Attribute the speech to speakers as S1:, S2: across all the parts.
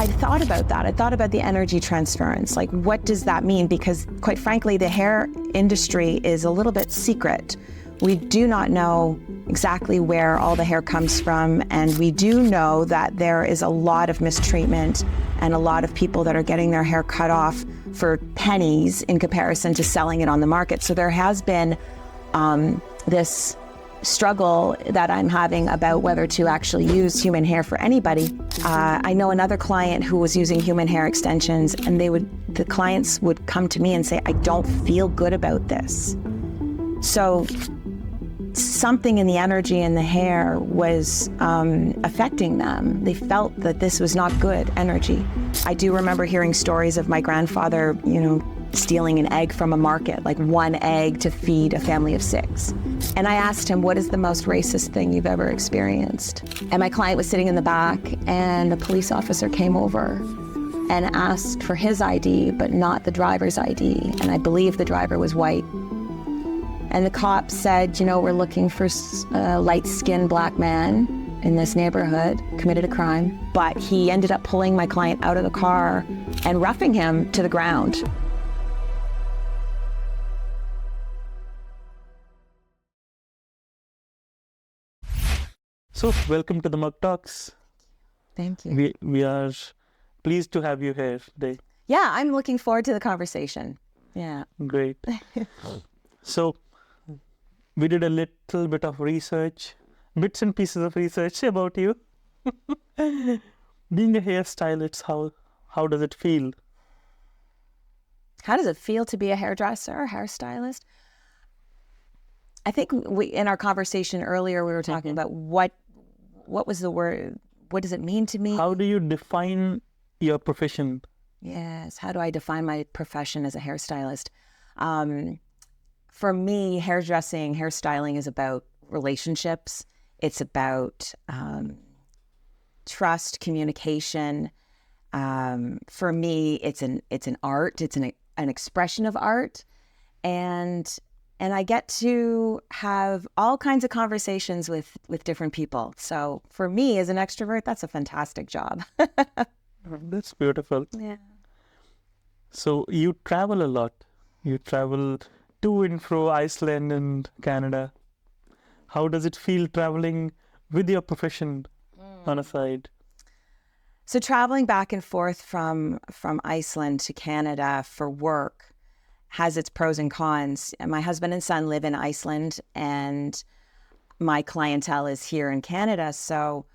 S1: I thought about that. I thought about the energy transference. Like, what does that mean? Because quite frankly, the hair industry is a little bit secret. We do not know exactly where all the hair comes from, and we do know that there is a lot of mistreatment and a lot of people that are getting their hair cut off for pennies in comparison to selling it on the market. So there has been this struggle that I'm having about whether to actually use human hair for anybody. I know another client who was using human hair extensions, and the clients would come to me and say, I don't feel good about this. So something in the energy in the hair was affecting them. They felt that this was not good energy. I do remember hearing stories of my grandfather, stealing an egg from a market, like one egg to feed a family of 6. And I asked him, what is the most racist thing you've ever experienced? And my client was sitting in the back, and a police officer came over and asked for his ID, but not the driver's ID. And I believe the driver was white. And the cop said, we're looking for a light-skinned black man in this neighborhood, committed a crime. But he ended up pulling my client out of the car and roughing him to the ground.
S2: So, welcome to the Modlocks.
S1: Thank you.
S2: We are pleased to have you here today.
S1: Yeah, I'm looking forward to the conversation. Yeah.
S2: Great. So, we did a little bit of research, bits and pieces of research about you. Being a hairstylist, how does it feel?
S1: How does it feel to be a hairdresser or hairstylist? I think in our conversation earlier, we were talking about what was the word, what does it mean to me?
S2: How do you define your profession?
S1: Yes, how do I define my profession as a hairstylist? For me, hairdressing, hairstyling is about relationships. It's about trust, communication. For me, it's an art. It's an expression of art, and I get to have all kinds of conversations with different people. So for me, as an extrovert, that's a fantastic job.
S2: That's beautiful.
S1: Yeah.
S2: So you travel a lot. You travel to and fro Iceland and Canada. How does it feel traveling with your profession on a side?
S1: So traveling back and forth from Iceland to Canada for work has its pros and cons. And my husband and son live in Iceland, and my clientele is here in Canada. So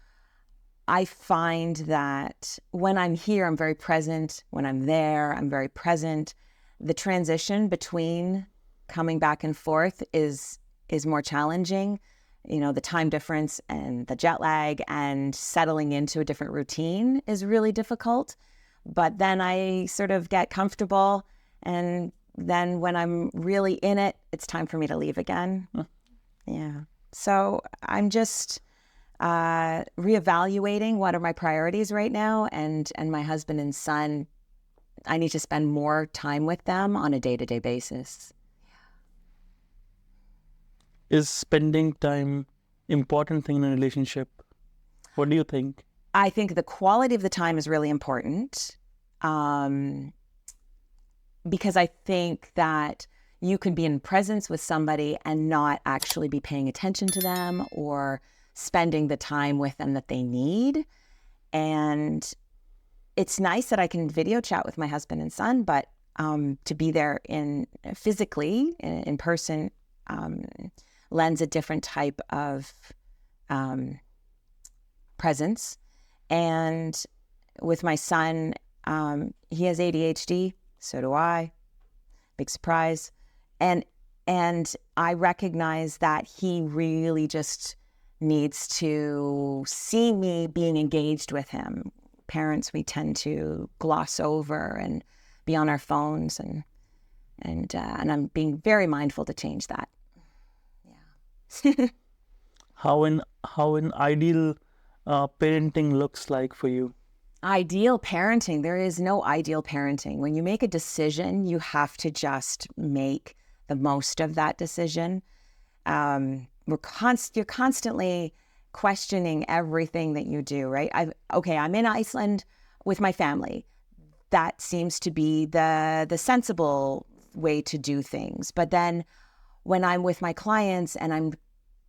S1: I find that when I'm here, I'm very present. When I'm there, I'm very present. The transition between coming back and forth is more challenging. The time difference and the jet lag and settling into a different routine is really difficult. But then I sort of get comfortable, and then when I'm really in it, it's time for me to leave again. Yeah. So I'm just reevaluating what are my priorities right now, and my husband and son, I need to spend more time with them on a day-to-day basis.
S2: Is spending time important thing in a relationship? What do you think?
S1: I think the quality of the time is really important. Because I think that you can be in presence with somebody and not actually be paying attention to them or spending the time with them that they need. And it's nice that I can video chat with my husband and son, but to be there physically in person lends a different type of presence. And with my son, he has ADHD. So do I. Big surprise. And I recognize that he really just needs to see me being engaged with him. Parents, we tend to gloss over and be on our phones, and I'm being very mindful to change that. Yeah.
S2: How an ideal parenting looks like for you?
S1: Ideal parenting. There is no ideal parenting. When you make a decision, you have to just make the most of that decision. You're constantly questioning everything that you do, right? I'm in Iceland. with my family. That seems to be the sensible way to do things. But then when I'm with my clients and I'm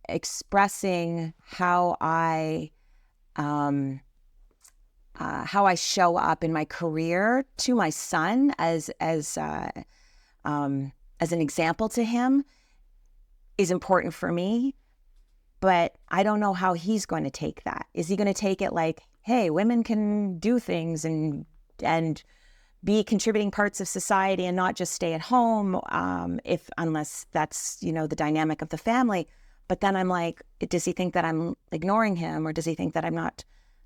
S1: expressing how I show up in my career to my son as an example to him is important for me. But I don't know how he's going to take that. Is he going to take it like, hey, women can do things and be contributing parts of society and not just stay at home, unless that's, the dynamic of the family. But then I'm like, does he think that I'm ignoring him, or does he think that I'm not,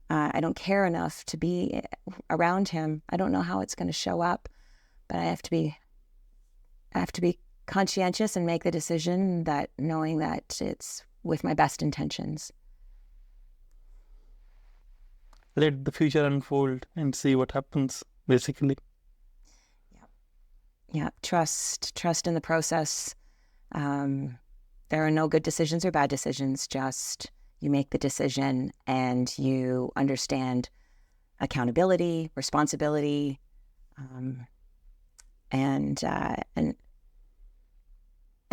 S1: I don't care enough to be around him? I don't know how it's going to show up, but I have to be conscientious and make the decision that knowing that it's with my best intentions.
S2: Let the future unfold and see what happens, basically.
S1: Yeah. Trust in the process. There are no good decisions or bad decisions. Just you make the decision and you understand accountability, responsibility, and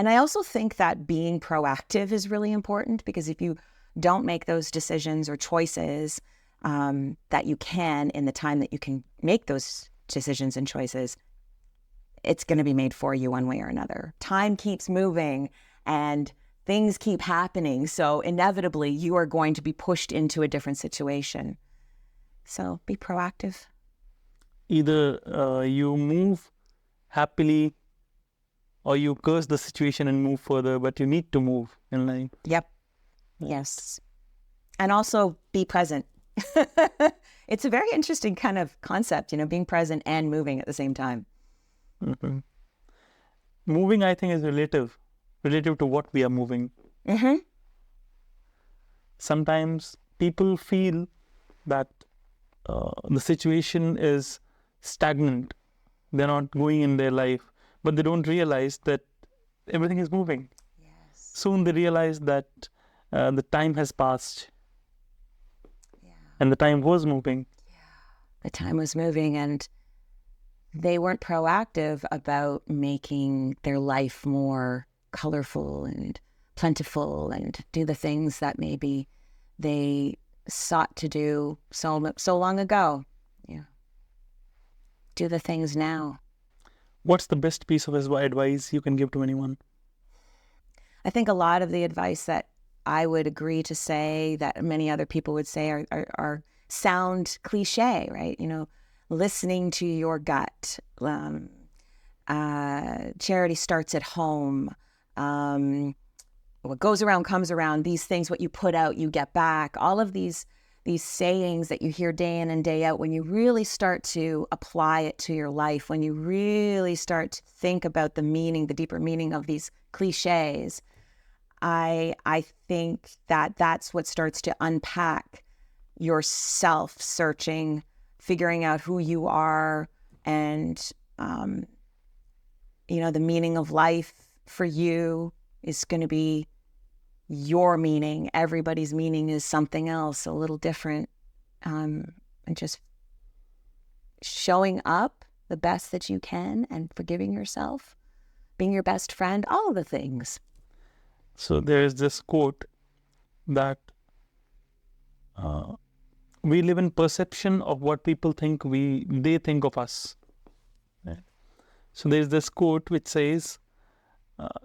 S1: I also think that being proactive is really important, because if you don't make those decisions or choices that you can in the time that you can make those decisions and choices, it's going to be made for you one way or another. Time keeps moving and things keep happening. So inevitably you are going to be pushed into a different situation. So be proactive.
S2: Either you move happily or you curse the situation and move further, but you need to move in life.
S1: Yep. Yes. And also be present. It's a very interesting kind of concept, being present and moving at the same time.
S2: Mm-hmm. Moving, I think, is relative to what we are moving.
S1: Mm-hmm.
S2: Sometimes people feel that the situation is stagnant. They're not going in their life, but they don't realize that everything is moving.
S1: Yes.
S2: Soon they realize that the time has passed.
S1: Yeah.
S2: And the time was moving.
S1: Yeah. The time was moving, and they weren't proactive about making their life more colorful and plentiful and do the things that maybe they sought to do so long ago. Yeah. Do the things now.
S2: What's the best piece of advice you can give to anyone?
S1: I think a lot of the advice that I would agree to say, that many other people would say, are sound cliche, right? Listening to your gut. Charity starts at home. What goes around comes around. These things, what you put out, you get back. All of these sayings that you hear day in and day out, when you really start to apply it to your life, when you really start to think about the meaning, the deeper meaning of these cliches, I think that that's what starts to unpack your self-searching, figuring out who you are, and the meaning of life for you is going to be your meaning. Everybody's meaning is something else, a little different, and just showing up the best that you can and forgiving yourself, being your best friend, all of the things.
S2: So there is this quote that we live in perception of what people think they think of us. Right? So there is this quote which says,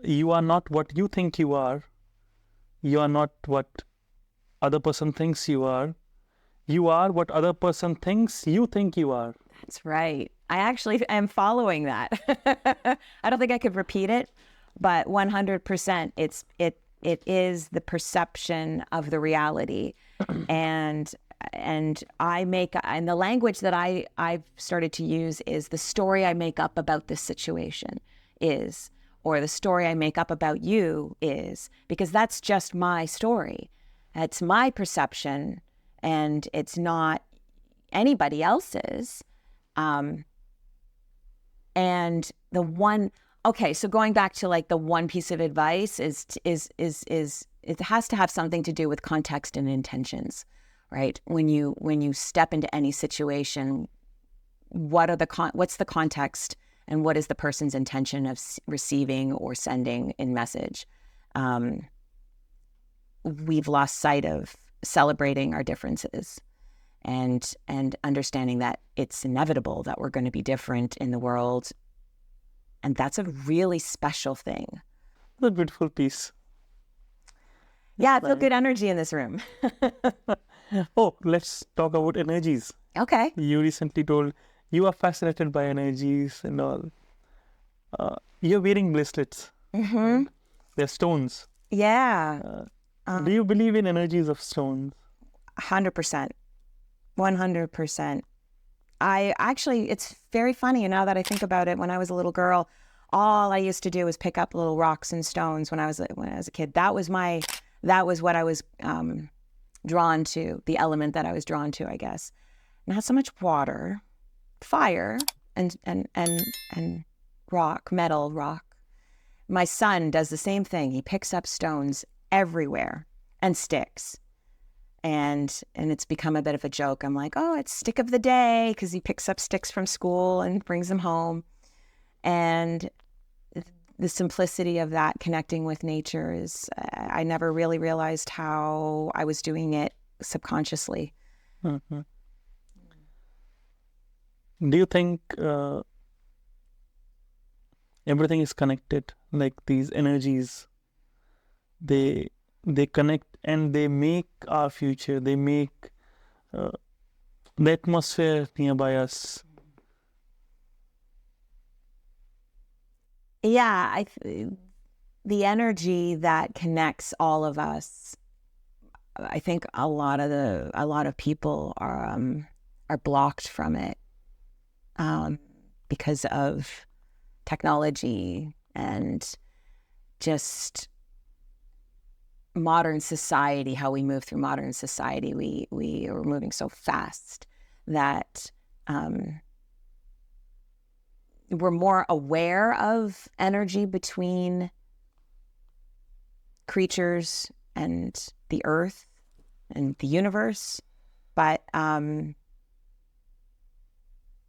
S2: you are not what you think you are. You are not what other person thinks you are. You are what other person thinks you think you are.
S1: That's right. I actually am following that. I don't think I could repeat it, but 100%, it is the perception of the reality. And the language that I've started to use is the story I make up about this situation is, or the story I make up about you is, because that's just my story. It's my perception, and it's not anybody else's. And the one, okay, so going back to like the one piece of advice is it has to have something to do with context and intentions, right? When you step into any situation, what's the context and what is the person's intention of receiving or sending in message? We've lost sight of celebrating our differences and understanding that it's inevitable that we're going to be different in the world. And that's a really special thing.
S2: That's a beautiful piece.
S1: Yeah, I feel good energy in this room.
S2: Oh, let's talk about energies.
S1: Okay.
S2: You recently told you are fascinated by energies and all. You're wearing bracelets.
S1: Mm-hmm.
S2: They're stones.
S1: Yeah.
S2: Do you believe in energies of stones?
S1: 100%. 100%. It's very funny now that I think about it. When I was a little girl, all I used to do was pick up little rocks and stones when I was a kid. That was what I was drawn to, the element that I was drawn to, I guess. Not so much water, fire, and rock, metal, rock. My son does the same thing. He picks up stones everywhere and sticks. And it's become a bit of a joke. I'm like, oh, it's stick of the day, because he picks up sticks from school and brings them home. And the simplicity of that, connecting with nature, is I never really realized how I was doing it subconsciously.
S2: Mm-hmm. Do you think everything is connected? Like these energies, they connect and they make our future. They make the atmosphere nearby us.
S1: Yeah, the energy that connects all of us. I think a lot of people are blocked from it because of technology and just modern society, how we move through modern society. We are moving so fast that we're more aware of energy between creatures and the earth and the universe, but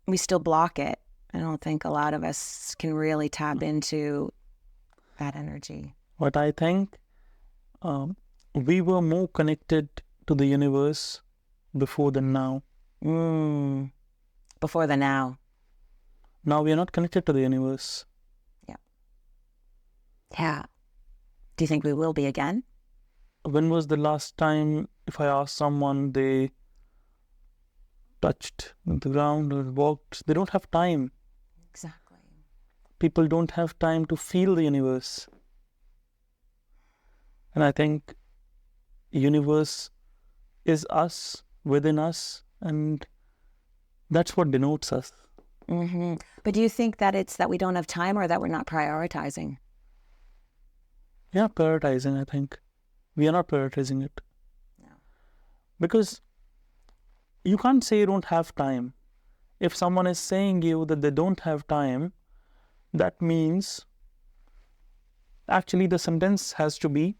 S1: we still block it. I don't think a lot of us can really tap into that energy.
S2: What I think, we were more connected to the universe before than now.
S1: Before the now.
S2: Now we are not connected to the universe.
S1: Yeah. Do you think we will be again?
S2: When was the last time, if I ask someone, they touched the ground or walked? They don't have time.
S1: Exactly.
S2: People don't have time to feel the universe. And I think universe is us, within us, and that's what denotes us.
S1: Mm-hmm. But do you think that it's that we don't have time or that we're not prioritizing?
S2: Yeah, prioritizing, I think. We are not prioritizing it.
S1: No.
S2: Because you can't say you don't have time. If someone is saying you that they don't have time, that means actually the sentence has to be,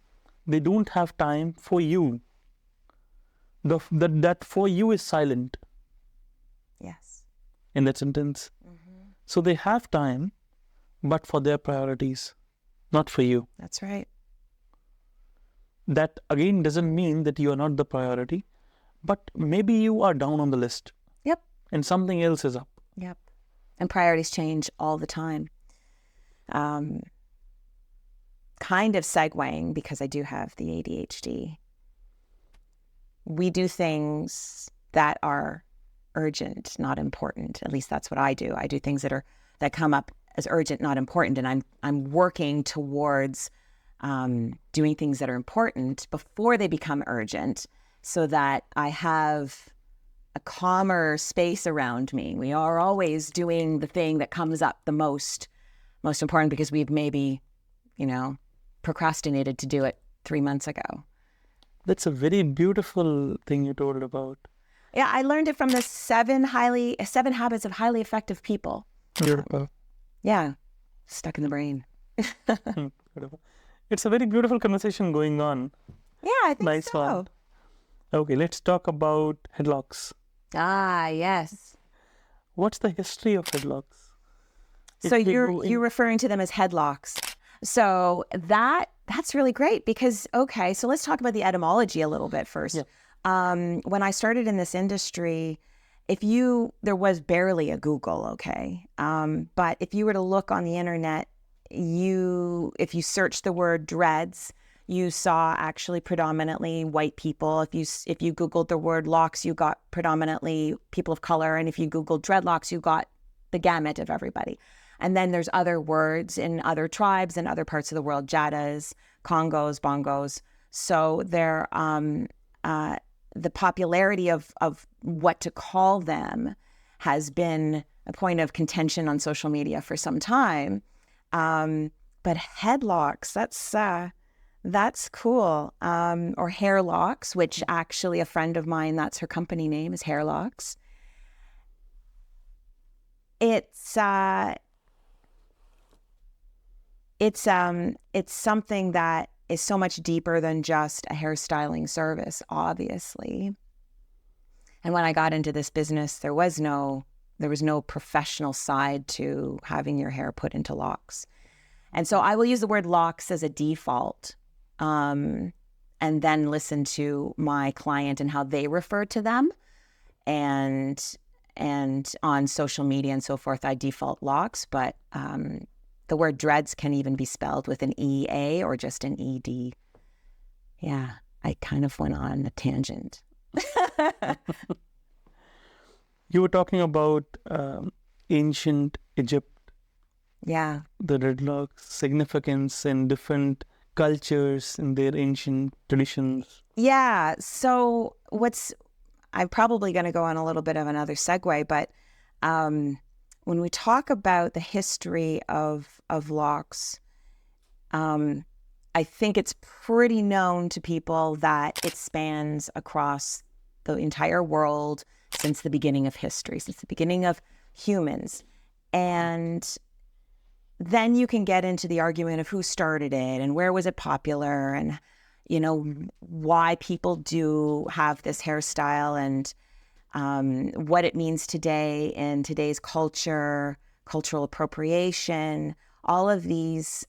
S2: they don't have time for you. That for you is silent.
S1: Yes.
S2: In that sentence.
S1: Mm-hmm.
S2: So they have time, but for their priorities, not for you.
S1: That's right.
S2: That again doesn't mean that you are not the priority, but maybe you are down on the list.
S1: Yep.
S2: And something else is up.
S1: Yep. And priorities change all the time. Kind of segueing, because I do have the ADHD. We do things that are urgent, not important. At least that's what I do. I do things that come up as urgent, not important, and I'm working towards doing things that are important before they become urgent, so that I have a calmer space around me. We are always doing the thing that comes up the most important because we've maybe, procrastinated to do it 3 months ago.
S2: That's a very beautiful thing you told about.
S1: Yeah, I learned it from the 7 habits of highly effective people.
S2: Beautiful.
S1: Yeah, stuck in the brain.
S2: Beautiful. It's a very beautiful conversation going on.
S1: Yeah, I think
S2: nice
S1: so.
S2: one. Okay, let's talk about headlocks.
S1: Ah, yes.
S2: What's the history of headlocks?
S1: So
S2: If we
S1: you're
S2: go
S1: you're
S2: in,
S1: referring to them as headlocks. So that's really great because okay, so let's talk about the etymology a little bit first.
S2: yeah,
S1: When I started in this industry, there was barely a Google, okay, but if you were to look on the internet, if you search the word dreads, you saw actually predominantly white people. If you Googled the word locks, you got predominantly people of color, and if you Googled dreadlocks, you got the gamut of everybody. And then there's other words in other tribes and other parts of the world, Jettas, Congos, Bongos. So the popularity of what to call them has been a point of contention on social media for some time. But headlocks, that's cool. Or hairlocks, which actually a friend of mine, that's her company name, is Hairlocks. It's something that is so much deeper than just a hairstyling service, obviously. And when I got into this business, there was no professional side to having your hair put into locks. And so I will use the word locks as a default, and then listen to my client and how they refer to them. And on social media and so forth, I default locks, but the word dreads can even be spelled with an EA or just an ED. Yeah, I kind of went on a tangent.
S2: you were talking about ancient Egypt,
S1: Yeah.
S2: the dreadlocks' significance in different cultures in their ancient traditions.
S1: Yeah. So I'm probably going to go on a little bit of another segue, but when we talk about the history of locks, I think it's pretty known to people that it spans across the entire world since the beginning of history, since the beginning of humans. And then you can get into the argument of who started it and where was it popular and, why people do have this hairstyle and what it means today in today's culture, cultural appropriation, all of these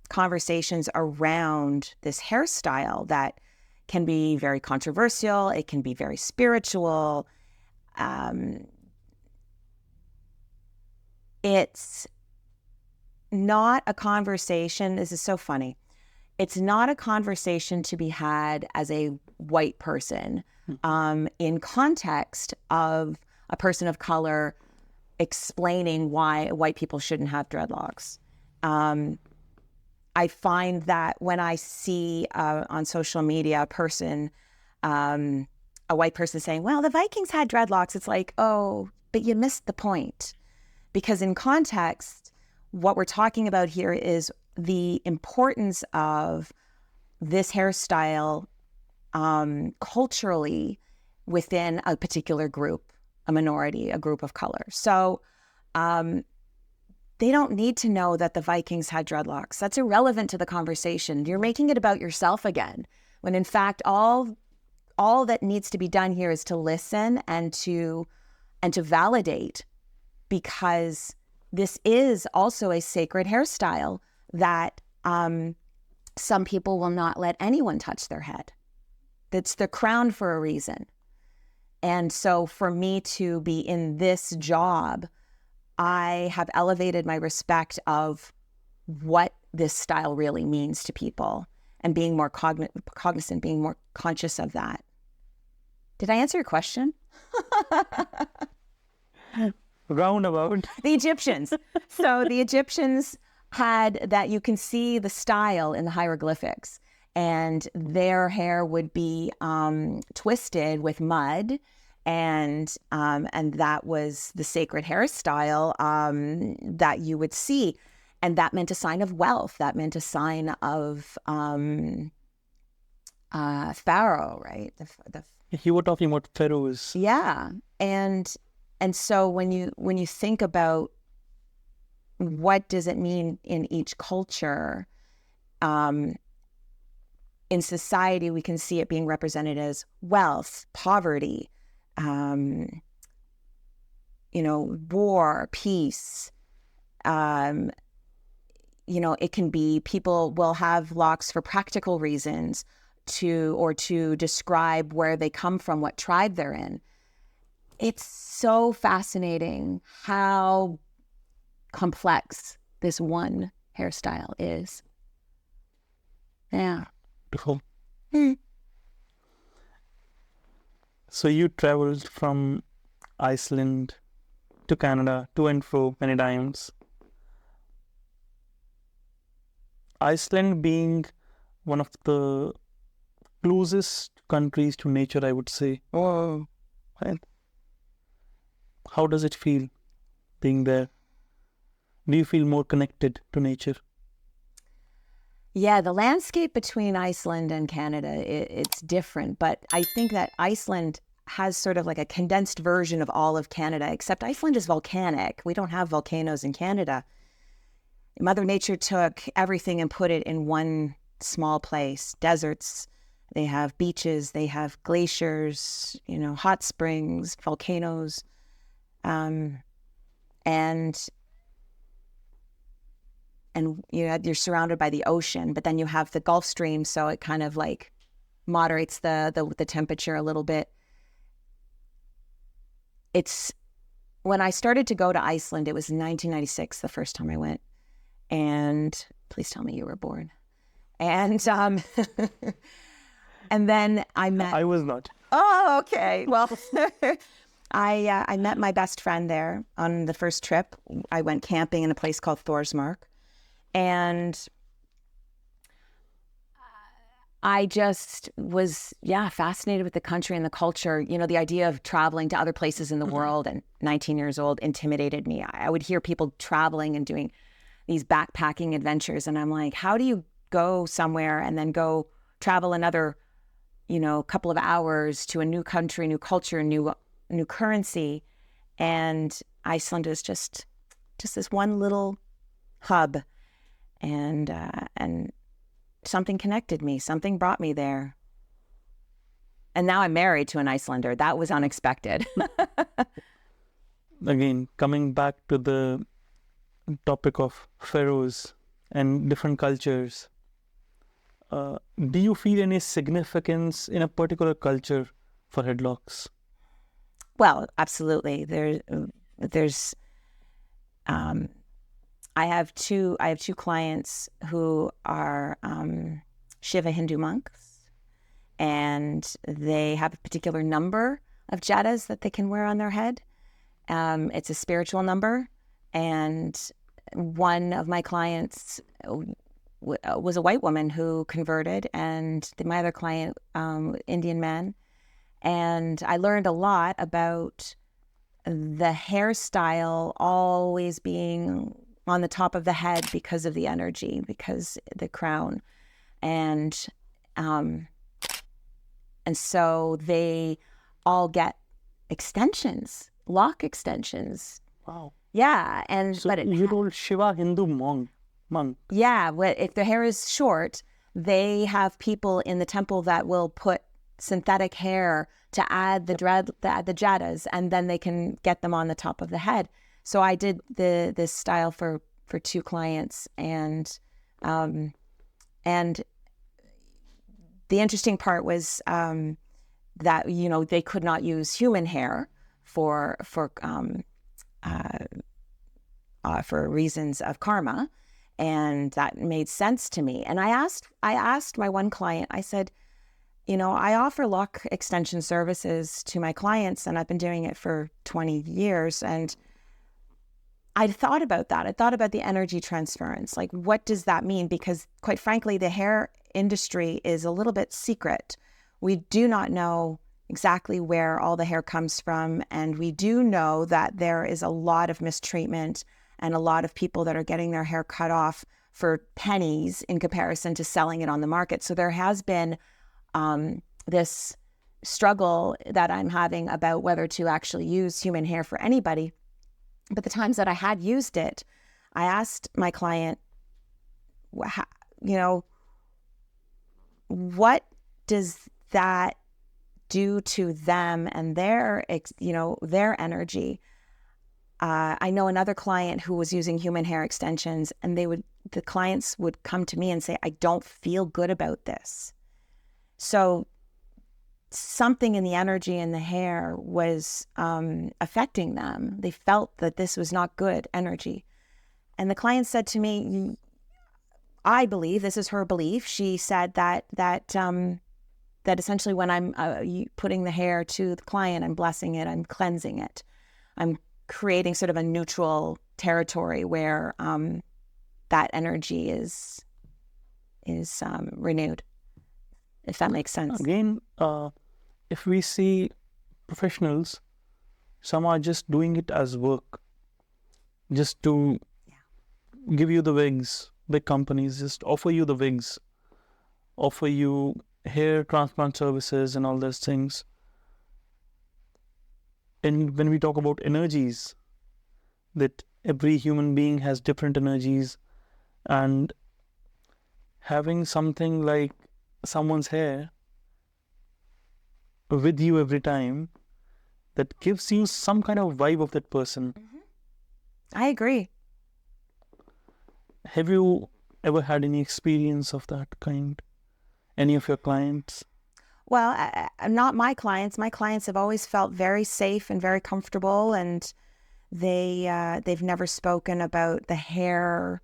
S1: conversations around this hairstyle that can be very controversial. It can be very spiritual. It's not a conversation. This is so funny. It's not a conversation to be had as a white person in context of a person of color explaining why white people shouldn't have dreadlocks. I find that when I see on social media a white person saying, well, the Vikings had dreadlocks, it's like, oh, but you missed the point. Because in context, what we're talking about here is the importance of this hairstyle culturally within a particular group, a minority, a group of color. So they don't need to know that the Vikings had dreadlocks. That's irrelevant to the conversation. You're making it about yourself again, when in fact all that needs to be done here is to listen and to validate, because this is also a sacred hairstyle that some people will not let anyone touch their head. That's the crown for a reason. And so for me to be in this job, I have elevated my respect of what this style really means to people and being more cognizant, being more conscious of that. Did I answer your question?
S2: Roundabout.
S1: The Egyptians. So the Egyptians had that, you can see the style in the hieroglyphics, and their hair would be twisted with mud, and that was the sacred hairstyle that you would see, and that meant a sign of wealth. That meant a sign of Pharaoh, right?
S2: You were talking about pharaohs.
S1: Yeah, and so when you think about what does it mean in each culture, in society, we can see it being represented as wealth, poverty, war, peace. It can be people will have locks for practical reasons to describe where they come from, what tribe they're in. It's so fascinating how complex this one hairstyle is. Yeah.
S2: Beautiful. So you traveled from Iceland to Canada, to and fro many times. Iceland being one of the closest countries to nature, I would say.
S1: Oh.
S2: Right? How does it feel being there? Do you feel more connected to nature?
S1: Yeah, the landscape between Iceland and Canada, it's different. But I think that Iceland has sort of like a condensed version of all of Canada, except Iceland is volcanic. We don't have volcanoes in Canada. Mother Nature took everything and put it in one small place. Deserts, they have beaches, they have glaciers, hot springs, volcanoes. And you're surrounded by the ocean, but then you have the Gulf Stream, so it kind of like moderates the temperature a little bit. It's when I started to go to Iceland, it was in 1996, the first time I went. And please tell me you were born. And and then I met.
S2: I was not.
S1: Oh, okay. Well, I met my best friend there on the first trip. I went camping in a place called Thorsmark. And I just was, fascinated with the country and the culture. The idea of traveling to other places in the world, and 19 years old intimidated me. I would hear people traveling and doing these backpacking adventures. And I'm like, how do you go somewhere and then go travel another, couple of hours to a new country, new culture, new currency? And Iceland is just this one little hub. And something connected me. Something brought me there. And now I'm married to an Icelander. That was unexpected.
S2: Again, coming back to the topic of pharaohs and different cultures, do you feel any significance in a particular culture for headlocks?
S1: Well, absolutely. There's I have two clients who are Shiva Hindu monks, and they have a particular number of jettas that they can wear on their head. It's a spiritual number, and one of my clients was a white woman who converted, and my other client, Indian man. And I learned a lot about the hairstyle always being on the top of the head because of the energy, because the crown. And so they all get extensions, lock extensions.
S2: Wow.
S1: Yeah.
S2: So you told Shiva Hindu monk.
S1: Yeah. If the hair is short, they have people in the temple that will put synthetic hair to add the jettas, and then they can get them on the top of the head. So I did this style for two clients, and the interesting part was that they could not use human hair for reasons of karma, and that made sense to me. And I asked my one client, I said, I offer lock extension services to my clients, and I've been doing it for 20 years. And I thought about that. I thought about the energy transference. Like, what does that mean? Because quite frankly, the hair industry is a little bit secret. We do not know exactly where all the hair comes from. And we do know that there is a lot of mistreatment and a lot of people that are getting their hair cut off for pennies in comparison to selling it on the market. So there has been this struggle that I'm having about whether to actually use human hair for anybody. But the times that I had used it, I asked my client, what does that do to them and their, their energy? I know another client who was using human hair extensions, and the clients would come to me and say, I don't feel good about this. So something in the energy in the hair was affecting them. They felt that this was not good energy. And the client said to me, I believe, this is her belief, she said that essentially when I'm putting the hair to the client, I'm blessing it, I'm cleansing it. I'm creating sort of a neutral territory where that energy is renewed, if that makes sense.
S2: Again, if we see professionals, some are just doing it as work, just to give you the wigs. Big companies just offer you the wigs, offer you hair transplant services and all those things. And when we talk about energies, that every human being has different energies, and having something like someone's hair with you every time, that gives you some kind of vibe of that person.
S1: I agree.
S2: Have you ever had any experience of that kind? Any of your clients?
S1: Well, not my clients. My clients have always felt very safe and very comfortable, and they've never spoken about the hair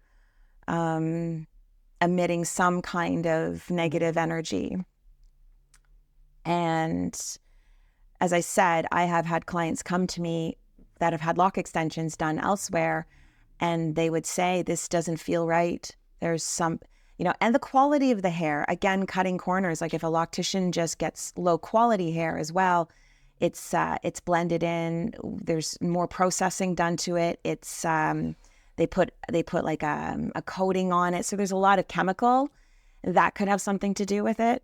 S1: emitting some kind of negative energy. And as I said, I have had clients come to me that have had lock extensions done elsewhere, and they would say, this doesn't feel right. There's some, and the quality of the hair, again, cutting corners. Like if a loctician just gets low quality hair as well, it's blended in. There's more processing done to it. It's they put like a coating on it. So there's a lot of chemical that could have something to do with it.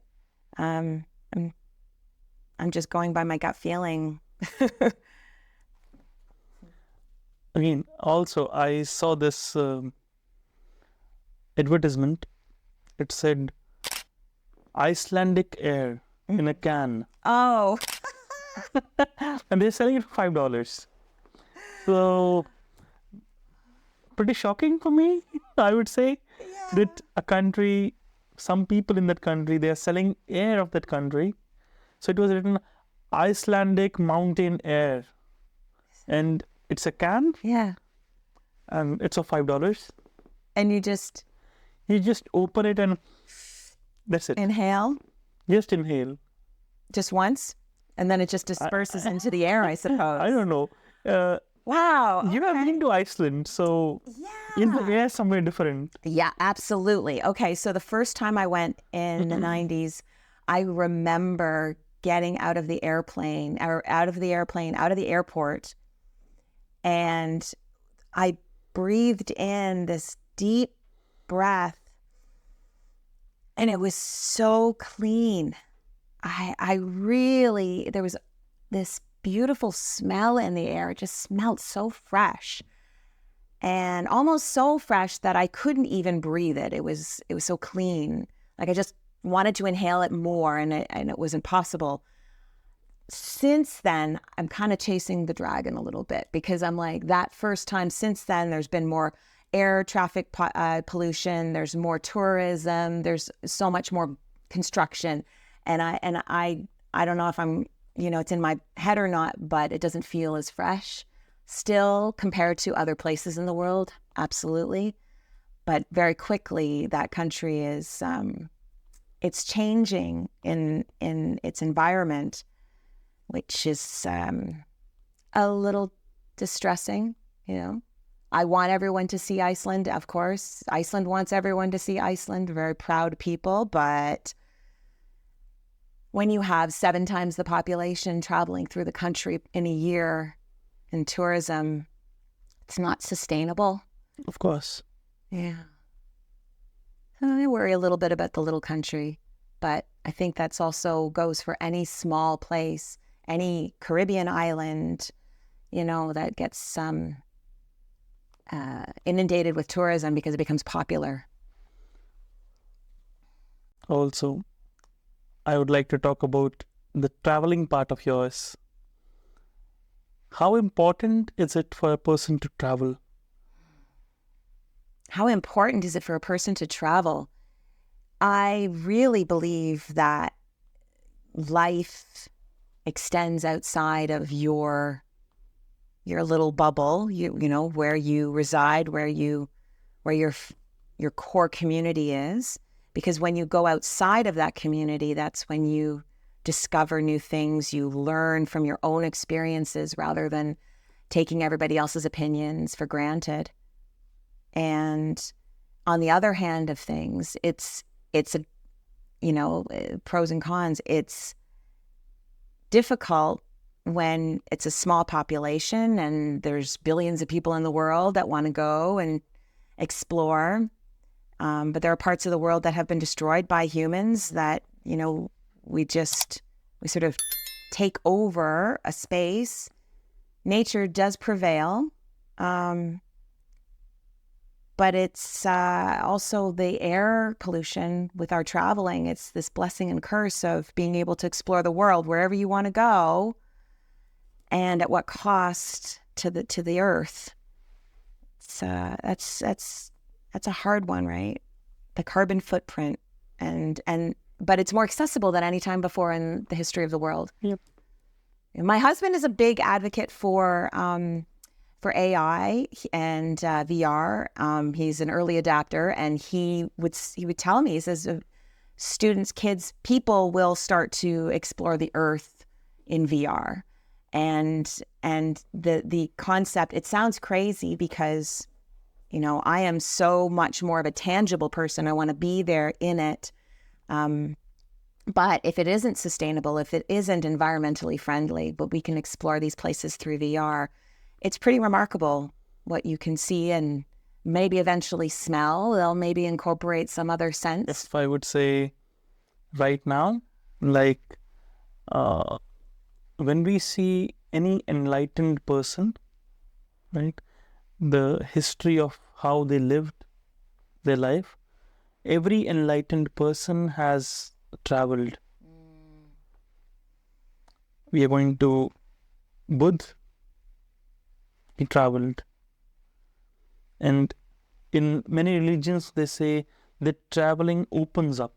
S1: I'm just going by my gut feeling.
S2: Again, also, I saw this advertisement. It said Icelandic air in a can.
S1: Oh.
S2: And they're selling it for $5. So, pretty shocking for me, I would say. Yeah. That a country, some people in that country, they are selling air of that country. So it was written Icelandic mountain air. And it's a can.
S1: Yeah.
S2: And it's of $5.
S1: And you just
S2: open it and that's it.
S1: Inhale.
S2: Just inhale.
S1: Just once? And then it just disperses into the air, I suppose.
S2: I don't know.
S1: Wow.
S2: You have been to Iceland, so in the air somewhere different.
S1: Yeah, absolutely. Okay, so the first time I went in the 90s, I remember getting out of the airport, and I breathed in this deep breath, and it was so clean. There was this beautiful smell in the air. It just smelled so fresh, and almost so fresh that I couldn't even breathe it. It was so clean. Like I just wanted to inhale it more, and it was impossible. Since then, I'm kind of chasing the dragon a little bit, because I'm like, that first time, since then, there's been more air traffic pollution. There's more tourism. There's so much more construction. And I don't know if I'm, it's in my head or not, but it doesn't feel as fresh still compared to other places in the world. Absolutely. But very quickly, that country is, it's changing in its environment, which is a little distressing, I want everyone to see Iceland, of course. Iceland wants everyone to see Iceland. Very proud people. But when you have 7 times the population traveling through the country in a year in tourism, it's not sustainable.
S2: Of course.
S1: Yeah. I worry a little bit about the little country, but I think that's also goes for any small place, any Caribbean island, that gets inundated with tourism because it becomes popular.
S2: Also, I would like to talk about the traveling part of yours. How important is it for a person to travel?
S1: How important is it for a person to travel? I really believe that life extends outside of your little bubble, you know, where you reside, where your core community is. Because when you go outside of that community, that's when you discover new things, you learn from your own experiences rather than taking everybody else's opinions for granted. And on the other hand of things, it's a, you know, pros and cons. It's difficult when it's a small population and there's billions of people in the world that want to go and explore. But there are parts of the world that have been destroyed by humans that, you know, we sort of take over a space. Nature does prevail. But it's also the air pollution with our traveling. It's this blessing and curse of being able to explore the world wherever you want to go, and at what cost to the earth. It's that's a hard one, right? The carbon footprint, but it's more accessible than any time before in the history of the world.
S2: Yep.
S1: My husband is a big advocate for AI and VR. He's an early adapter, and he would tell me, he says, students, kids, people will start to explore the earth in VR, and the concept. It sounds crazy because, you know, I am so much more of a tangible person. I want to be there in it. But if it isn't sustainable, if it isn't environmentally friendly, but we can explore these places through VR, it's pretty remarkable what you can see and maybe eventually smell. They'll maybe incorporate some other sense.
S2: If I would say right now, like when we see any enlightened person, right, the history of how they lived their life, every enlightened person has traveled. We are going to Buddha. He traveled. And in many religions, they say that traveling opens up.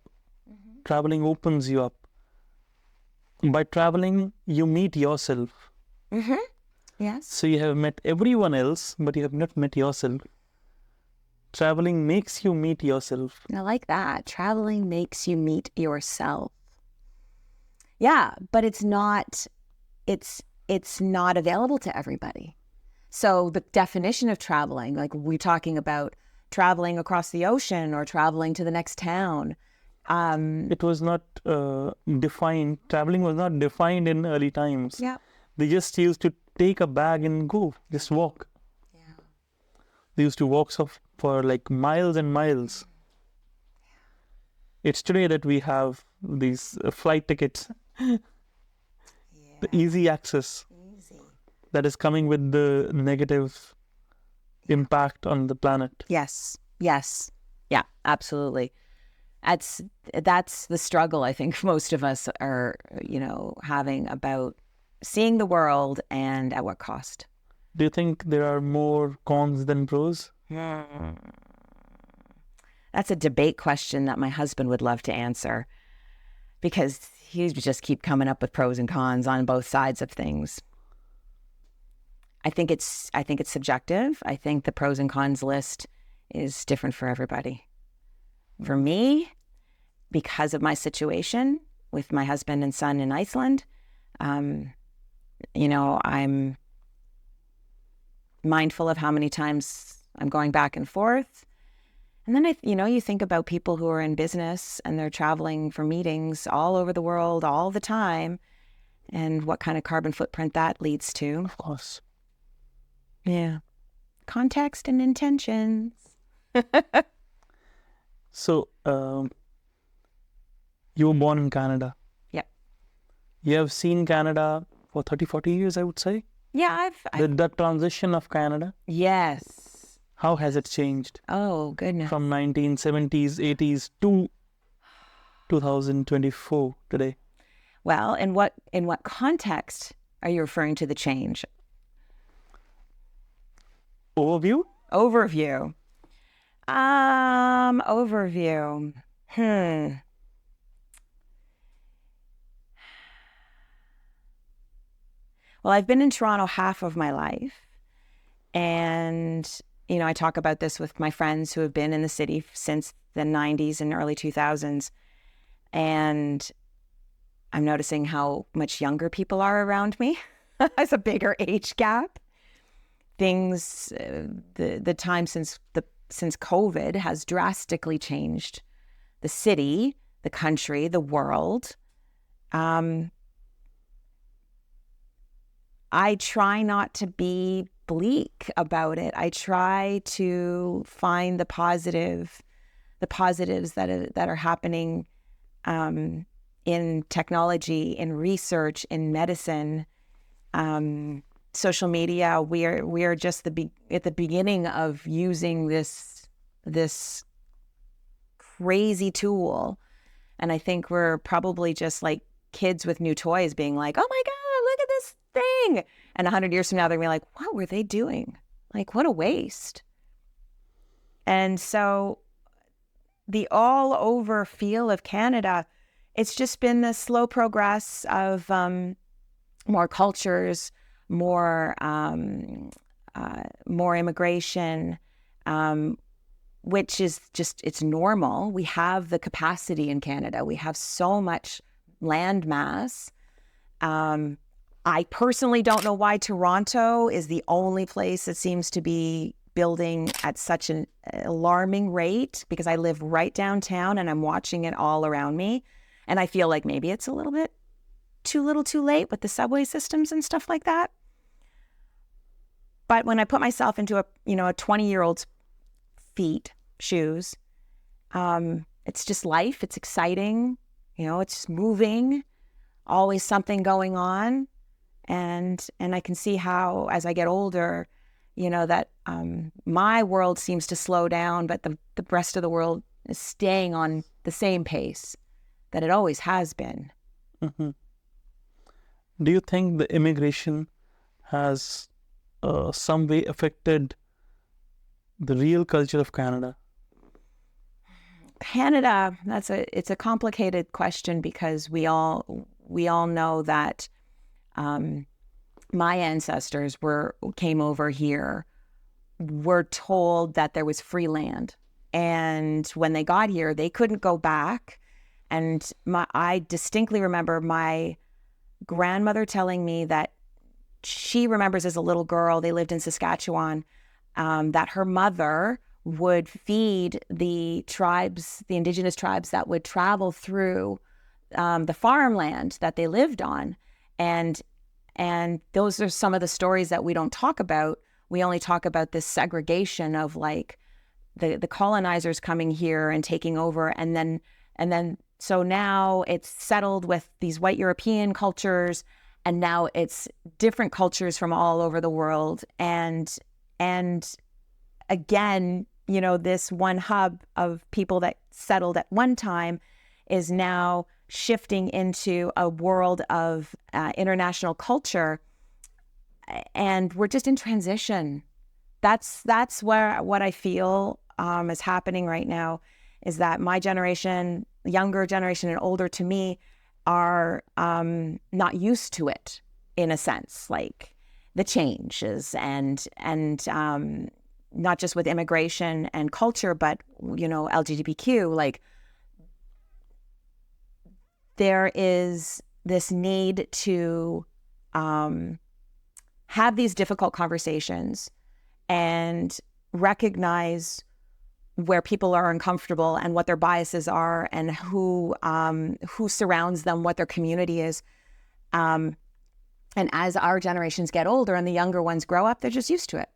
S2: Mm-hmm. Traveling opens you up. By traveling, you meet yourself.
S1: Mm-hmm. Yes.
S2: So you have met everyone else, but you have not met yourself. Traveling makes you meet yourself.
S1: I like that. Traveling makes you meet yourself. Yeah, but it's not available to everybody. So the definition of traveling, like we're talking about traveling across the ocean or traveling to the next town.
S2: It was not defined. Traveling was not defined in early times.
S1: Yeah.
S2: They just used to take a bag and go, just walk.
S1: Yeah.
S2: They used to walk for like miles and miles. It's today that we have these flight tickets. Yeah. The easy access. That is coming with the negative impact on the planet.
S1: Yes. Yeah, absolutely. That's the struggle I think most of us are, you know, having about seeing the world and at what cost.
S2: Do you think there are more cons than pros?
S1: That's a debate question that my husband would love to answer, because he would just keep coming up with pros and cons on both sides of things. I think it's subjective. I think the pros and cons list is different for everybody. For me, because of my situation with my husband and son in Iceland, you know, I'm mindful of how many times I'm going back and forth. And then, you think about people who are in business and they're traveling for meetings all over the world all the time, and what kind of carbon footprint that leads to.
S2: Of course.
S1: Yeah. Context and intentions.
S2: So, you were born in Canada.
S1: Yep.
S2: You have seen Canada for 30, 40 years, I would say.
S1: Yeah,
S2: The transition of Canada.
S1: Yes.
S2: How has it changed?
S1: Oh, goodness.
S2: From 1970s, 80s to 2024 today?
S1: Well, in what context are you referring to the change?
S2: Overview?
S1: Overview. Overview. Well, I've been in Toronto half of my life. And, I talk about this with my friends who have been in the city since the 90s and early 2000s. And I'm noticing how much younger people are around me. There's a bigger age gap. Things, the time since COVID has drastically changed the city, the country, the world. I try not to be bleak about it. I try to find the positives that are happening in technology, in research, in medicine, social media. We are just at the beginning of using this crazy tool, and I think we're probably just like kids with new toys, being like, "Oh my God, look at this thing!" And 100 years from now, they're gonna be like, "What were they doing? Like, what a waste!" And so, the all-over feel of Canada, it's just been the slow progress of more cultures, more immigration, which is just, it's normal. We have the capacity in Canada. We have so much land mass. I personally don't know why Toronto is the only place that seems to be building at such an alarming rate, because I live right downtown and I'm watching it all around me. And I feel like maybe it's a little bit too little too late with the subway systems and stuff like that. But when I put myself into a 20-year-old's shoes, it's just life. It's exciting. It's moving, always something going on. And I can see how, as I get older, that my world seems to slow down, but the rest of the world is staying on the same pace that it always has been.
S2: Mm-hmm. Do you think the immigration has some way affected the real culture of Canada?
S1: Canada, it's a complicated question, because we all know that my ancestors came over here, were told that there was free land, and when they got here, they couldn't go back. And I distinctly remember my grandmother telling me that she remembers as a little girl, they lived in Saskatchewan, that her mother would feed the indigenous tribes that would travel through the farmland that they lived on. And those are some of the stories that we don't talk about. We only talk about this segregation of like the colonizers coming here and taking over. And then so now it's settled with these white European cultures, and now it's different cultures from all over the world. And again, this one hub of people that settled at one time is now shifting into a world of international culture, and we're just in transition. That's what I feel is happening right now, is that my generation, younger generation and older to me, are not used to it, in a sense, like the changes and not just with immigration and culture, but LGBTQ, like there is this need to have these difficult conversations and recognize where people are uncomfortable and what their biases are, and who surrounds them, what their community is. And as our generations get older and the younger ones grow up, they're just used to it.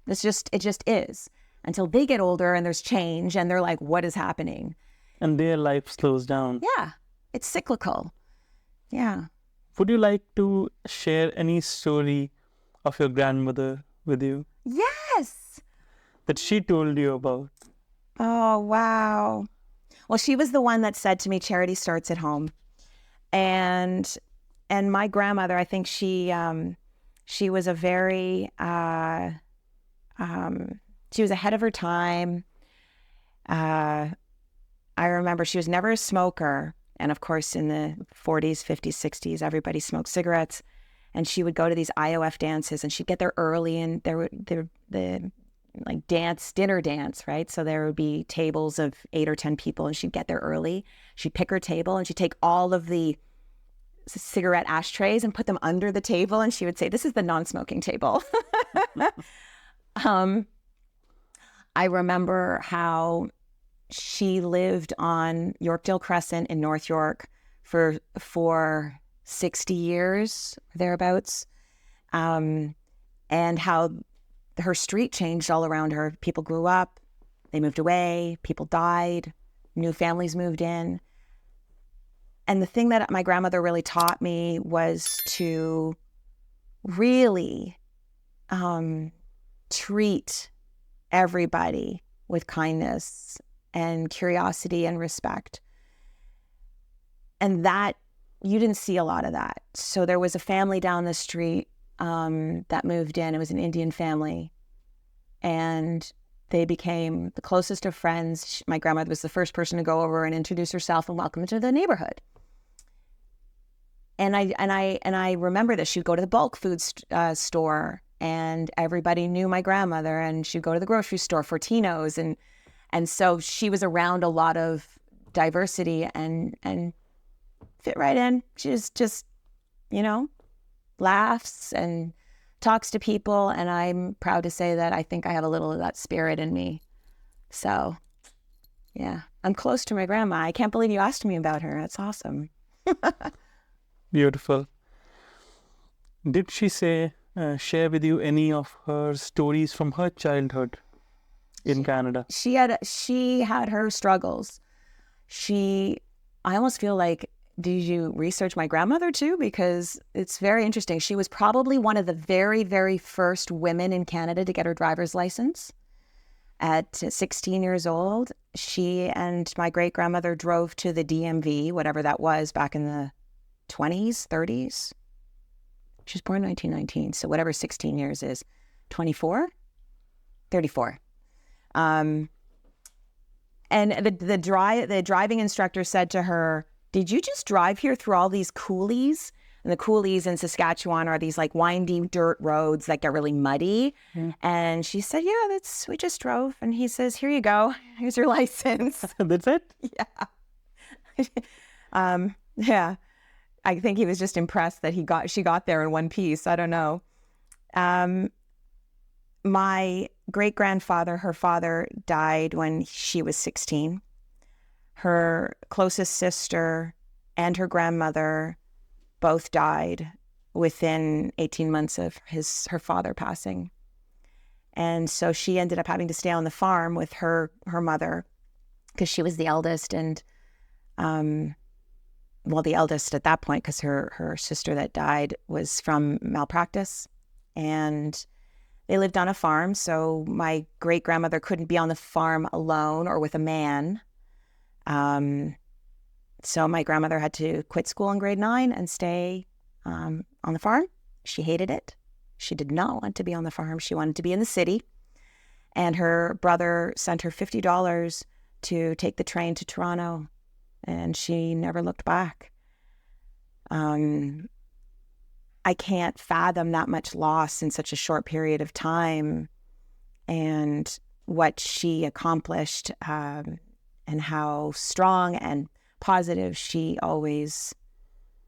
S1: It just is, until they get older and there's change and they're like, what is happening?
S2: And their life slows down.
S1: Yeah, it's cyclical. Yeah.
S2: Would you like to share any story of your grandmother with you?
S1: Yes.
S2: That she told you about?
S1: Oh, wow. Well, she was the one that said to me, charity starts at home. And my grandmother, I think she was a very, she was ahead of her time. I remember she was never a smoker. And of course, in the 40s, 50s, 60s, everybody smoked cigarettes. And she would go to these IOF dances, and she'd get there early, and there were the like dinner dance, right? So there would be tables of 8 or 10 people, and she'd get there early. She'd pick her table, and she'd take all of the cigarette ashtrays and put them under the table, and she would say, "This is the non-smoking table." I remember how she lived on Yorkdale Crescent in North York for 60 years, thereabouts, and how her street changed all around her. People grew up, they moved away, people died, new families moved in. And the thing that my grandmother really taught me was to really treat everybody with kindness and curiosity and respect. And that, you didn't see a lot of that. So there was a family down the street that moved in. It was an Indian family. And they became the closest of friends. My grandmother was the first person to go over and introduce herself and welcome to the neighborhood. And I remember this. She'd go to the bulk food store, and everybody knew my grandmother. And she'd go to the grocery store for Tino's, and so she was around a lot of diversity and fit right in. She just laughs and talks to people, and I'm proud to say that I think I have a little of that spirit in me. So, yeah, I'm close to my grandma. I can't believe you asked me about her. That's awesome.
S2: Beautiful. Did she share with you any of her stories from her childhood in Canada?
S1: She had her struggles. I almost feel like, did you research my grandmother too? Because it's very interesting. She was probably one of the very, very first women in Canada to get her driver's license. At 16 years old, she and my great-grandmother drove to the DMV, whatever that was, back in the 20s, 30s. She was born in 1919, so whatever 16 years is, 24? 34. And the driving instructor said to her, "Did you just drive here through all these coulees?" And the coulees in Saskatchewan are these like windy dirt roads that get really muddy. Mm. And she said, "Yeah, we just drove." And he says, "Here you go. Here's your license."
S2: That's it?
S1: Yeah. Yeah. I think he was just impressed that she got there in one piece. I don't know. My great-grandfather, her father, died when she was 16. Her closest sister and her grandmother both died within 18 months of her father passing. And so she ended up having to stay on the farm with her mother because she was the eldest, and the eldest at that point, because her sister that died was from malpractice, and they lived on a farm. So my great-grandmother couldn't be on the farm alone or with a man. So my grandmother had to quit school in grade 9 and stay on the farm. She hated it. She did not want to be on the farm. She wanted to be in the city. And her brother sent her $50 to take the train to Toronto, and she never looked back. I can't fathom that much loss in such a short period of time, and what she accomplished, and how strong and positive she always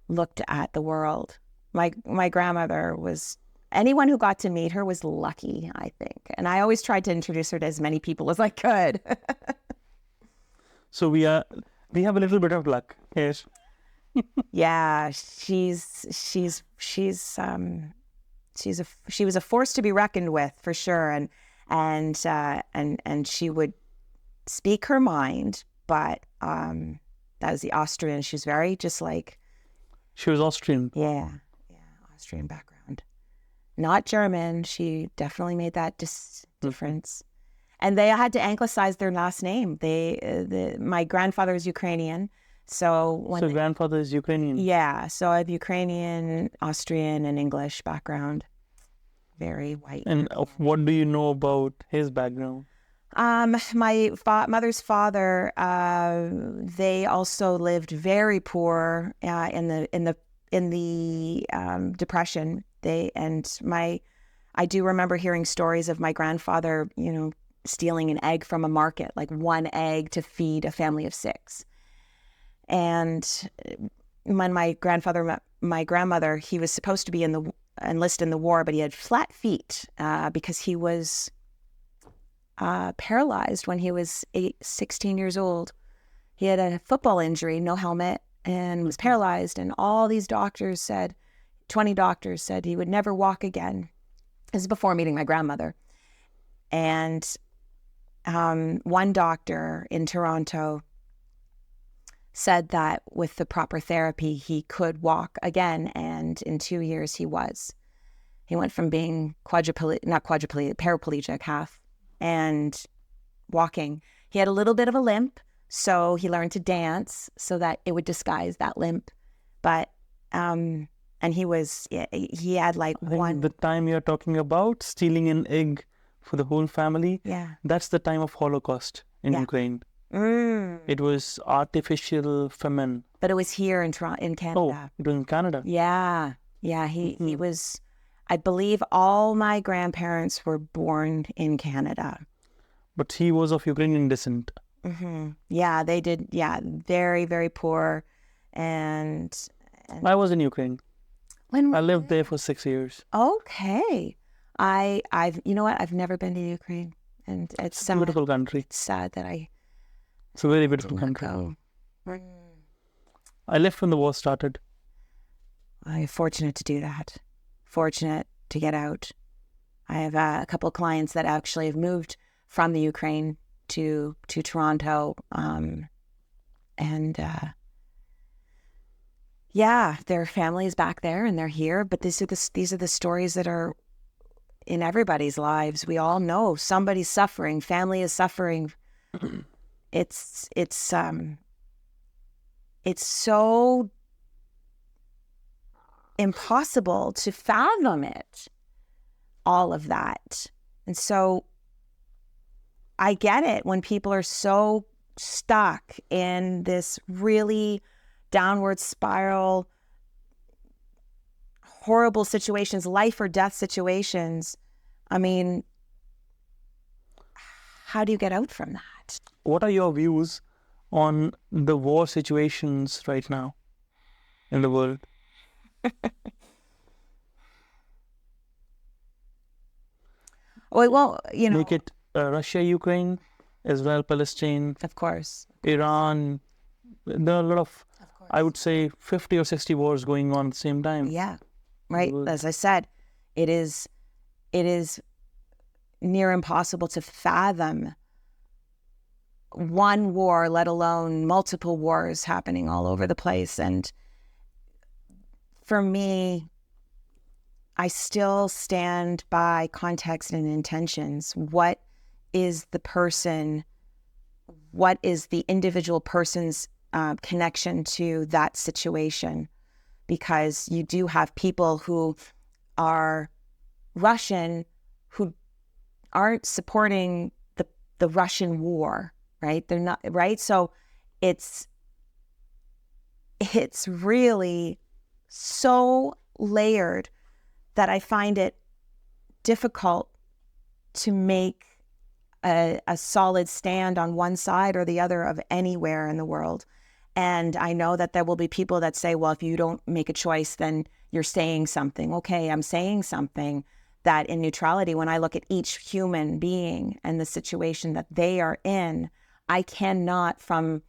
S1: looked at the world. My grandmother was, anyone who got to meet her was lucky, I think. And I always tried to introduce her to as many people as I could.
S2: So we have a little bit of luck. Yes.
S1: Yeah, she was a force to be reckoned with, for sure. And she would speak her mind, but that was the Austrian. She was very just like.
S2: She was Austrian.
S1: Yeah, Austrian background, not German. She definitely made that difference. And they had to anglicize their last name. My grandfather is Ukrainian. So
S2: grandfather is Ukrainian.
S1: Yeah. So I have Ukrainian, Austrian, and English background. Very white.
S2: And what do you know about his background?
S1: My mother's father, they also lived very poor in the Depression. I do remember hearing stories of my grandfather, stealing an egg from a market, like one egg to feed a family of 6. And when my grandfather met my grandmother, he was supposed to be enlist in the war, but he had flat feet because he was paralyzed when he was 16 years old. He had a football injury, no helmet, and was paralyzed. And all these 20 doctors said he would never walk again. This is before meeting my grandmother. And one doctor in Toronto said that with the proper therapy, he could walk again. And in 2 years, he was. He went from being paraplegic half and walking. He had a little bit of a limp, so he learned to dance so that it would disguise that limp. But, and he had like one.
S2: The time you're talking about, stealing an egg for the whole family, that's the time of Holocaust in Ukraine. It was artificial famine.
S1: But it was here in Canada.
S2: Oh, it was in Canada.
S1: Yeah. He was, I believe all my grandparents were born in Canada.
S2: But he was of Ukrainian descent.
S1: Yeah, they did. Yeah, very, very poor. And
S2: I was in Ukraine. I lived there for 6 years.
S1: Okay. I've you know what? I've never been to Ukraine. And it's
S2: a beautiful country.
S1: It's sad that
S2: it's a very beautiful country. I left when the war started.
S1: I'm fortunate to do that. Fortunate to get out. I have a couple of clients that actually have moved from the Ukraine to Toronto. Their family is back there and they're here. But these are the stories that are in everybody's lives. We all know somebody's suffering. Family is suffering. It's so impossible to fathom it, all of that. And so I get it when people are so stuck in this really downward spiral, horrible situations, life or death situations. I mean, how do you get out from that?
S2: What are your views on the war situations right now in the world?
S1: Well,
S2: make it Russia, Ukraine, Israel, Palestine,
S1: of course,
S2: Iran. There are a lot of I would say 50 or 60 wars going on at the same time.
S1: Yeah, right. As I said, it is near impossible to fathom one war, let alone multiple wars happening all over the place. And for me, I still stand by context and intentions. What is the person? What is the individual person's connection to that situation? Because you do have people who are Russian who aren't supporting the Russian war, right? They're not, right? So it's really so layered that I find it difficult to make a solid stand on one side or the other of anywhere in the world. And I know that there will be people that say, well, if you don't make a choice, then you're saying something. Okay, I'm saying something that in neutrality, when I look at each human being and the situation that they are in, I cannot, from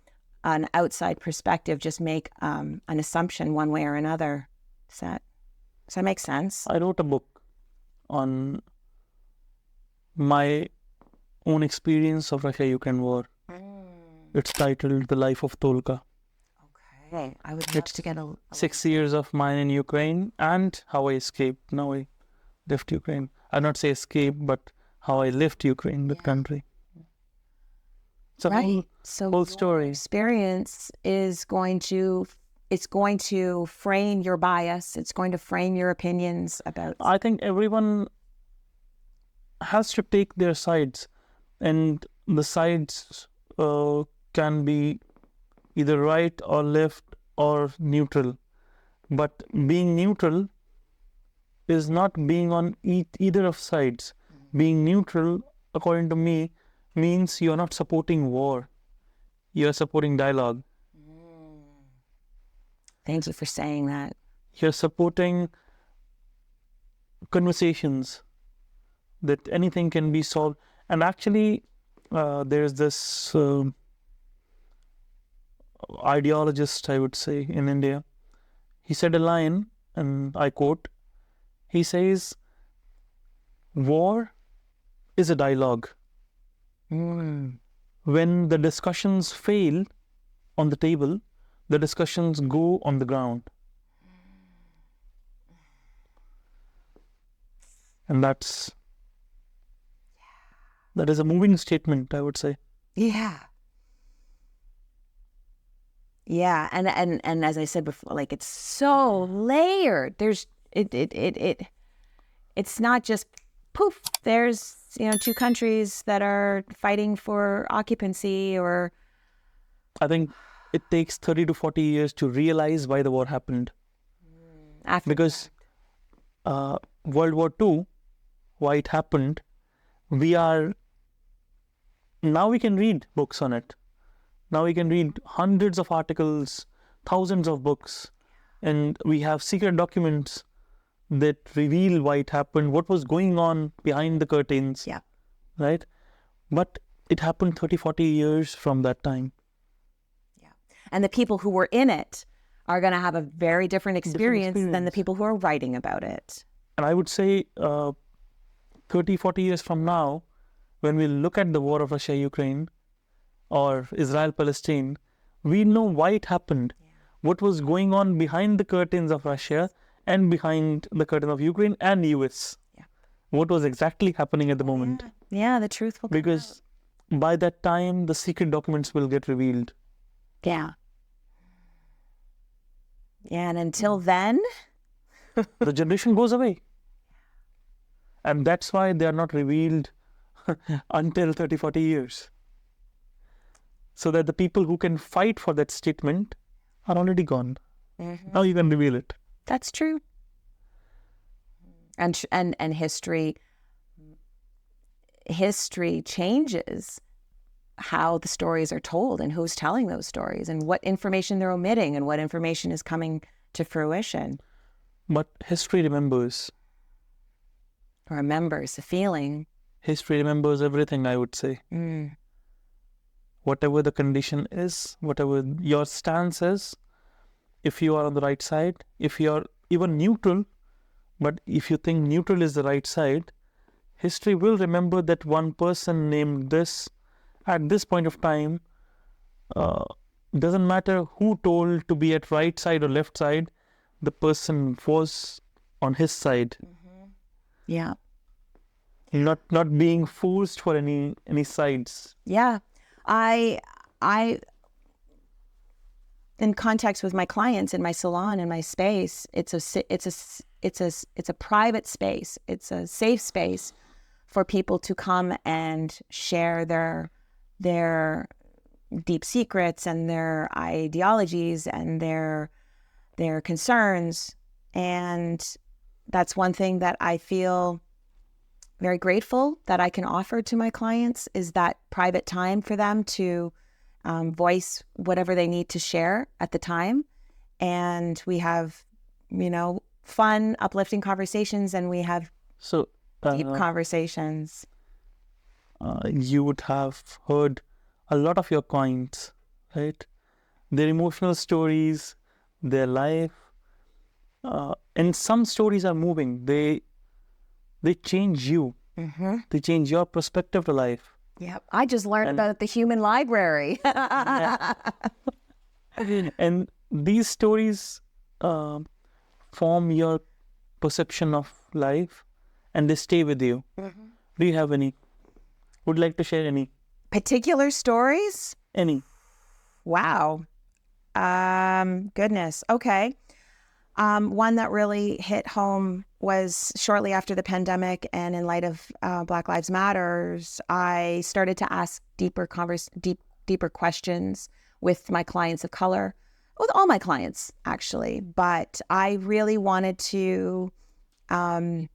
S1: an outside perspective, just make an assumption one way or another. Does that make sense?
S2: I wrote a book on my own experience of Russia-Ukraine war. It's titled The Life of Tolka.
S1: Okay, I would love to get
S2: 6 years of mine in Ukraine and how I escaped. Now I left Ukraine. I'd not say escape, but how I left Ukraine, that country. It's a
S1: Right. So
S2: whole
S1: your
S2: story.
S1: experience is going to frame your bias. It's going to frame your opinions about.
S2: I think everyone has to take their sides, and the sides can be either right or left or neutral. But being neutral is not being on either of sides. Being neutral, according to me, means you're not supporting war. You're supporting dialogue.
S1: Thank you for saying that.
S2: You're supporting conversations, that anything can be solved. And actually, there's this ideologist, I would say, in India. He said a line, and I quote, he says, war is a dialogue. When the discussions fail on the table, the discussions go on the ground. And that is a moving statement, I would say.
S1: Yeah. Yeah, and as I said before, like, it's so layered. It's not just poof. There's two countries that are fighting for occupancy, or
S2: I think it takes 30 to 40 years to realize why the war happened. Because World War II, why it happened, now we can read books on it. Now we can read hundreds of articles, thousands of books, and we have secret documents that reveal why it happened, what was going on behind the curtains.
S1: Yeah.
S2: Right? But it happened 30, 40 years from that time.
S1: Yeah. And the people who were in it are going to have a very different experience than the people who are writing about it.
S2: And I would say 30, 40 years from now, when we look at the war of Russia-Ukraine or Israel-Palestine, we know why it happened, what was going on behind the curtains of Russia and behind the curtain of Ukraine and US. What was exactly happening at the moment.
S1: Yeah, the truth will come
S2: Because by that time, the secret documents will get revealed.
S1: Yeah. Yeah, and until then...
S2: the generation goes away. And that's why they are not revealed until 30, 40 years. So that the people who can fight for that statement are already gone. Now you can reveal it.
S1: That's true. And history changes how the stories are told and who's telling those stories and what information they're omitting and what information is coming to fruition.
S2: But history remembers.
S1: Remembers the feeling.
S2: History remembers everything, I would say. Whatever the condition is, whatever your stance is, if you are on the right side, if you are even neutral, but if you think neutral is the right side, history will remember that one person named this at this point of time. Doesn't matter who told to be at right side or left side, the person was on his side.
S1: Yeah.
S2: Not being forced for any sides.
S1: Yeah. I in context with my clients in my salon, in my space, it's a private space. It's a safe space for people to come and share their deep secrets and their ideologies and their concerns. And that's one thing that I feel very grateful that I can offer to my clients, is that private time for them to voice whatever they need to share at the time. And we have, fun, uplifting conversations, and we have deep conversations.
S2: You would have heard a lot of your clients, right? Their emotional stories, their life. And some stories are moving. They change you. They change your perspective to life.
S1: Yep. I just learned about the human library.
S2: And these stories form your perception of life, and they stay with you. Do you have any? Would like to share any?
S1: Particular stories?
S2: Any?
S1: Wow. Goodness. Okay. One that really hit home was shortly after the pandemic, and in light of Black Lives Matters, I started to ask deeper questions with my clients of color, with all my clients actually. But I really wanted to allow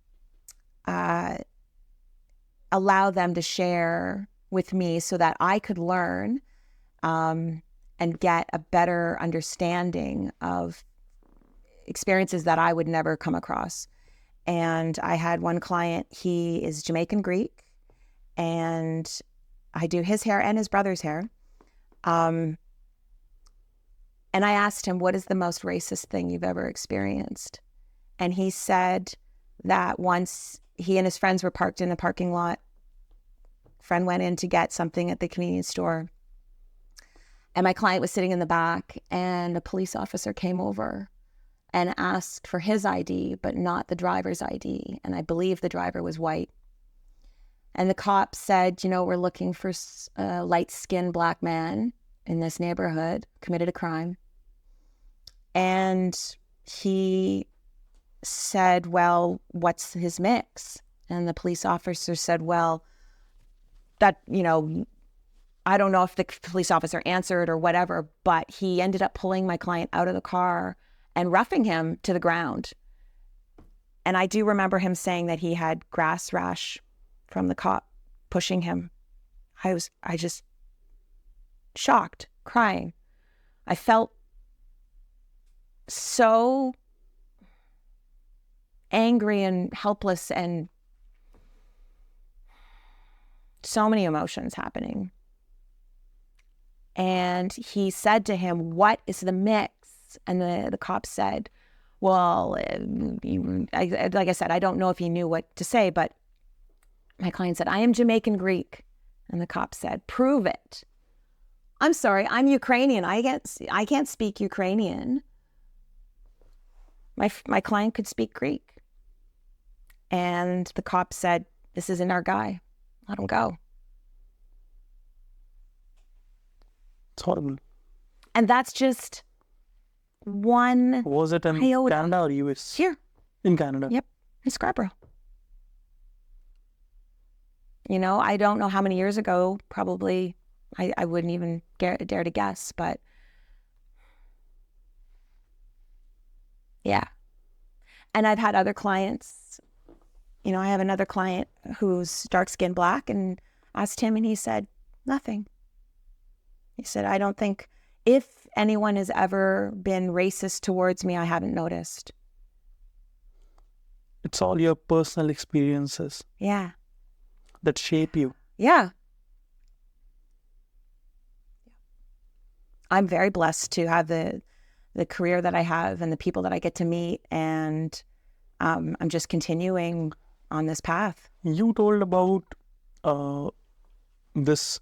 S1: them to share with me so that I could learn and get a better understanding of experiences that I would never come across. And I had one client, he is Jamaican Greek, and I do his hair and his brother's hair. And I asked him, what is the most racist thing you've ever experienced? And he said that once he and his friends were parked in a parking lot, friend went in to get something at the convenience store, and my client was sitting in the back, and a police officer came over and asked for his ID, but not the driver's ID. And I believe the driver was white. And the cop said, we're looking for a light-skinned Black man in this neighborhood, committed a crime. And he said, well, what's his mix? And the police officer said, well, that, I don't know if the police officer answered or whatever, but he ended up pulling my client out of the car and roughing him to the ground. And I do remember him saying that he had grass rash from the cop pushing him. I just shocked, crying. I felt so angry and helpless, and so many emotions happening. And he said to him, what is the mix? And the cop said, well, like I said, I don't know if he knew what to say, but my client said, I am Jamaican Greek. And the cop said, prove it. I'm sorry, I'm Ukrainian. I can't speak Ukrainian. My client could speak Greek. And the cop said, this isn't our guy. Let him go.
S2: It's horrible.
S1: And that's just one.
S2: Was it in Canada or US?
S1: Here.
S2: In Canada?
S1: Yep, in Scarborough. I don't know how many years ago, probably, I wouldn't even dare to guess, but yeah. And I've had other clients, I have another client who's dark-skinned Black, and asked him, and he said, nothing. He said, I don't think, if anyone has ever been racist towards me, I haven't noticed.
S2: It's all your personal experiences.
S1: Yeah.
S2: That shape you.
S1: Yeah. I'm very blessed to have the career that I have and the people that I get to meet, and I'm just continuing on this path.
S2: You told about this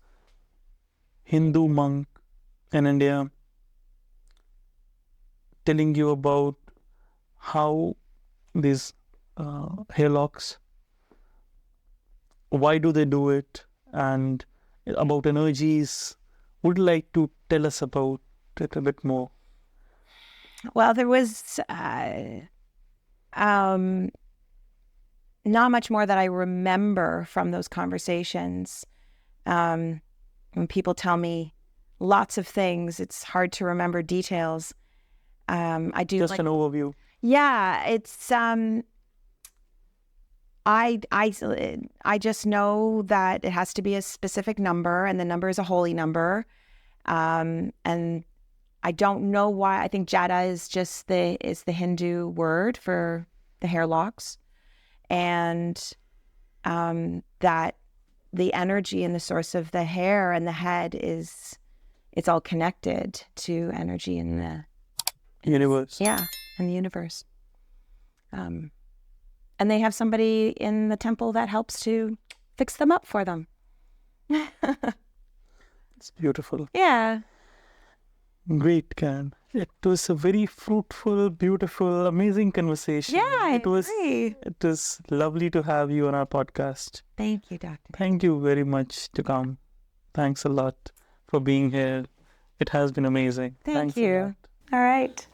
S2: Hindu monk in India telling you about how these hairlocks, why do they do it, and about energies. Would you like to tell us about it a bit more?
S1: Well, there was not much more that I remember from those conversations. When people tell me lots of things, it's hard to remember details. I do
S2: just an overview.
S1: Yeah, it's I just know that it has to be a specific number, and the number is a holy number. And I don't know why. I think jatta is just the Hindu word for the hair locks, and that the energy and the source of the hair and the head it's all connected to energy in the
S2: universe.
S1: Yeah, in the universe. And they have somebody in the temple that helps to fix them up for them.
S2: It's beautiful.
S1: Yeah.
S2: Great, Karen. It was a very fruitful, beautiful, amazing conversation.
S1: Yeah,
S2: It was lovely to have you on our podcast.
S1: Thank you, Doctor.
S2: Thank you very much to come. Thanks a lot for being here. It has been amazing.
S1: Thank
S2: Thanks a
S1: you.
S2: lot.
S1: All right.